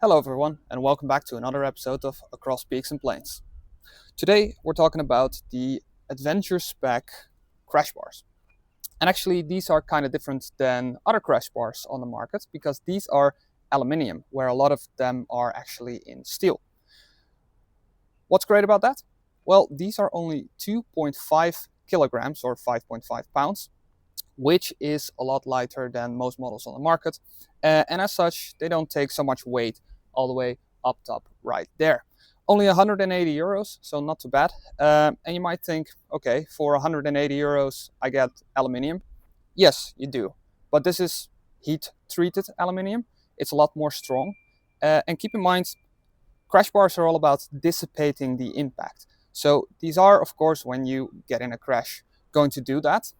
Hello everyone, and welcome back to another episode of Across Peaks and Plains. Today we're talking about the Adventure Spec crash bars. And actually these are kind of different than other crash bars on the market because these are aluminium, where a lot of them are actually in steel. What's great about that? Well, these are only 2.5 kilograms or 5.5 pounds, which is a lot lighter than most models on the market. And as such, they don't take so much weight all the way up top right there. Only 180 euros, so not too bad. And you might think, okay, for 180 euros, I get aluminium. Yes, you do. But this is heat-treated aluminium. It's a lot more strong. And keep in mind, crash bars are all about dissipating the impact. So these are, of course, when you get in a crash, going to do that.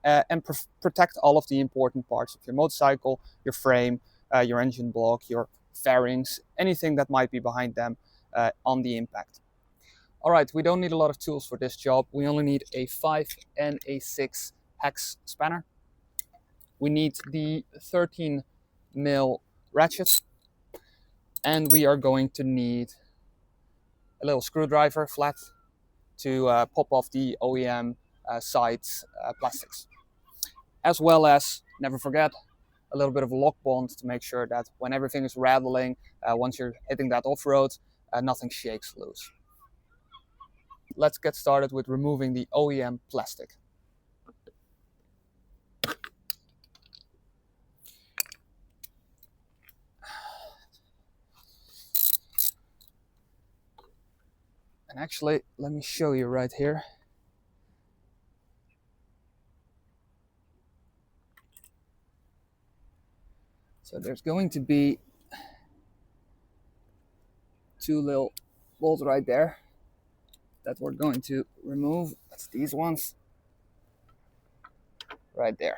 And protect all of the important parts of your motorcycle, your frame, your engine block, your fairings, anything that might be behind them on the impact. All right, we don't need a lot of tools for this job. We only need a 5 and a 6 hex spanner. We need the 13 mil ratchet, and we are going to need a little screwdriver flat to pop off the OEM sides plastics. As well as, never forget, a little bit of lock bond to make sure that when everything is rattling, once you're hitting that off-road, nothing shakes loose. Let's get started with removing the OEM plastic. And actually, let me show you right here. So there's going to be two little bolts right there that we're going to remove. That's these ones right there.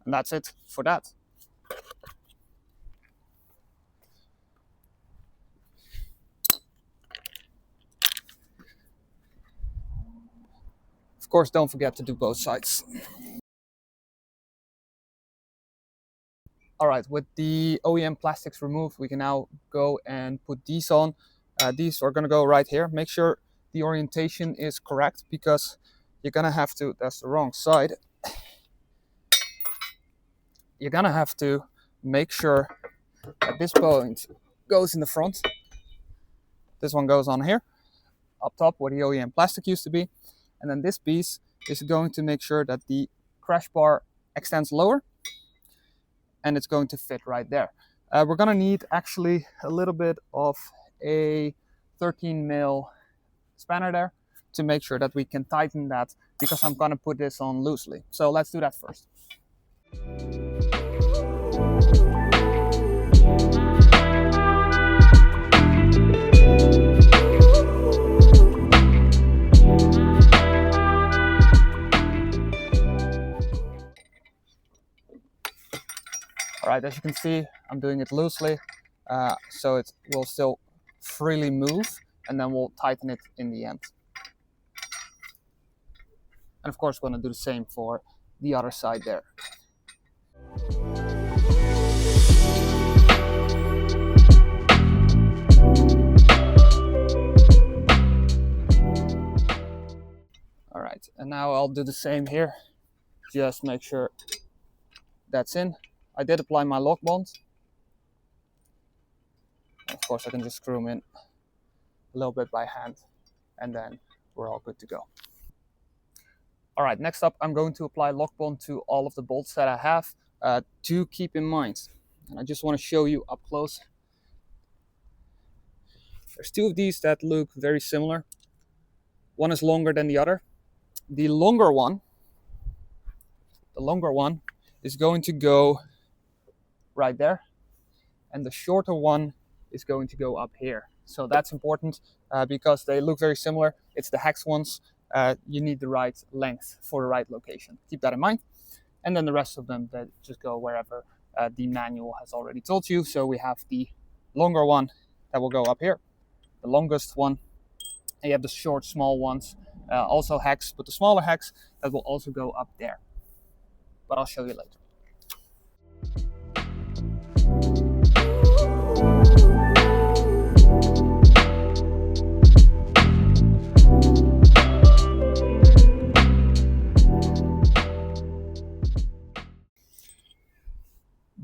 And that's it for that. Of course, don't forget to do both sides. All right, with the OEM plastics removed, we can now go and put these on. These are gonna go right here. Make sure the orientation is correct because you're gonna have to, that's the wrong side. You're gonna have to make sure that this point goes in the front. This one goes on here, up top where the OEM plastic used to be. And then this piece is going to make sure that the crash bar extends lower and it's going to fit right there. We're gonna need actually a little bit of a 13 mil spanner there to make sure that we can tighten that because I'm gonna put this on loosely. So let's do that first. All right, as you can see, I'm doing it loosely, so it will still freely move, and then we'll tighten it in the end. And of course, we're gonna do the same for the other side there. All right, and now I'll do the same here. Just make sure that's in. I did apply my lock bond. Of course, I can just screw them in a little bit by hand, and then we're all good to go. All right, next up, I'm going to apply lock bond to all of the bolts that I have. To keep in mind, and I just want to show you up close. There's two of these that look very similar. One is longer than the other. The longer one is going to go right there, and the shorter one is going to go up here. So that's important because they look very similar. It's the hex ones. You need the right length for the right location. Keep that in mind. And then the rest of them that just go wherever the manual has already told you. So we have the longer one that will go up here, the longest one, and you have the short, small ones, also hex, but the smaller hex that will also go up there. But I'll show you later.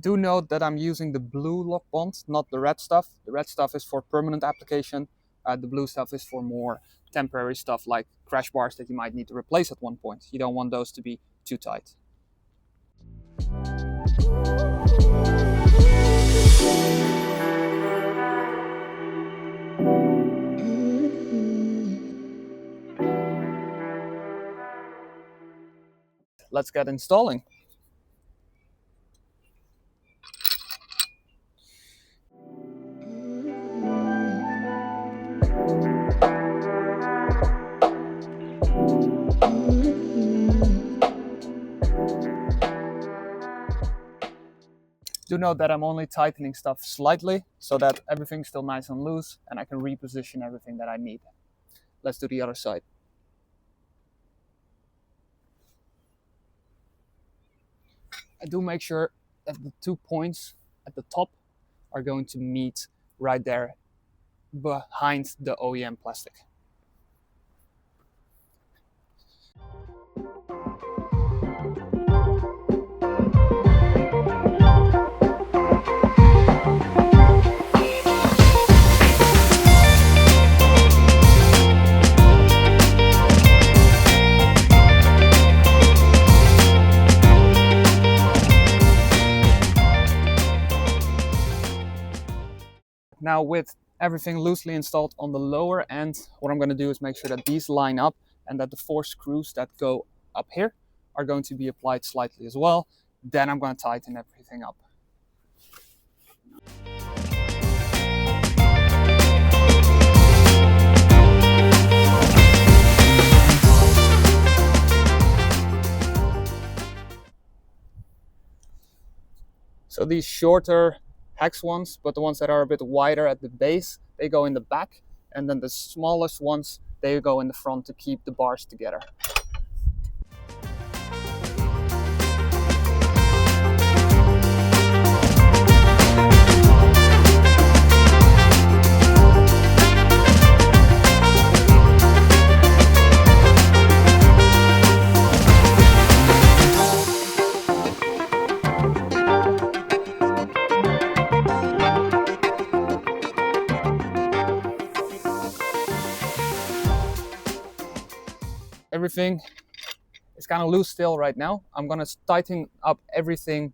Do note that I'm using the blue lock bond, not the red stuff. The red stuff is for permanent application. The blue stuff is for more temporary stuff like crash bars that you might need to replace at one point. You don't want those to be too tight. Let's get installing. Do note that I'm only tightening stuff slightly so that everything's still nice and loose and I can reposition everything that I need. Let's do the other side. I do make sure that the 2 points at the top are going to meet right there behind the OEM plastic. Now with everything loosely installed on the lower end, what I'm going to do is make sure that these line up and that the 4 screws that go up here are going to be applied slightly as well. Then I'm going to tighten everything up. So these shorter hex ones, but the ones that are a bit wider at the base, they go in the back, and then the smallest ones, they go in the front to keep the bars together. Everything is kind of loose still right now. I'm going to tighten up everything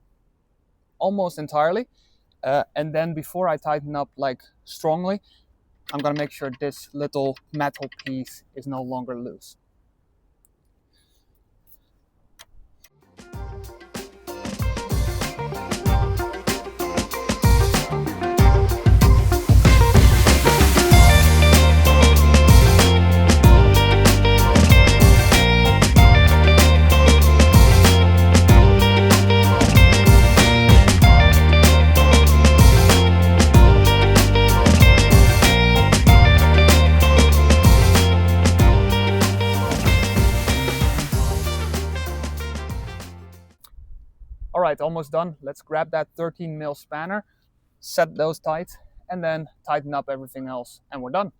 almost entirely. And then before I tighten up like strongly, I'm going to make sure this little metal piece is no longer loose. All right, almost done. Let's grab that 13 mil spanner, set those tight, and then tighten up everything else, and we're done.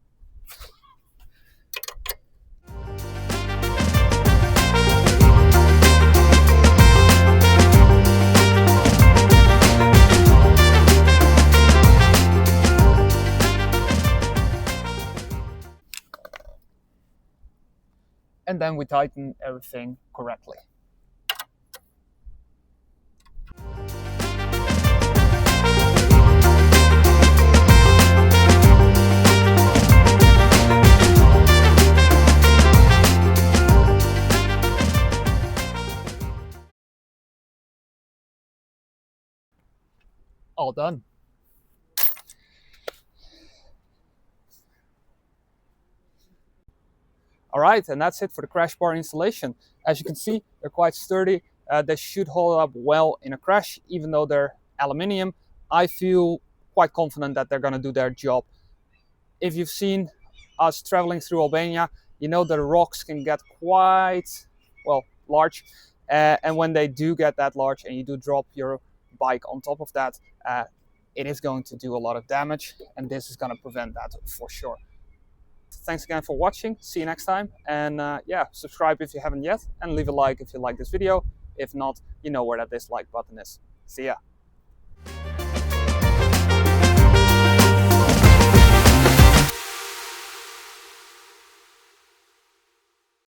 And then we tighten everything correctly. All done. All right, and that's it for the crash bar installation. As you can see, they're quite sturdy. They should hold up well in a crash, even though they're aluminium. I feel quite confident that they're going to do their job. If you've seen us traveling through Albania, you know the rocks can get quite, well, large. And when they do get that large and you do drop your bike on top of that, it is going to do a lot of damage, and this is going to prevent that for sure. Thanks again for watching. See you next time. And yeah, subscribe if you haven't yet, and leave a like if you like this video. If not, you know where that dislike button is. See ya.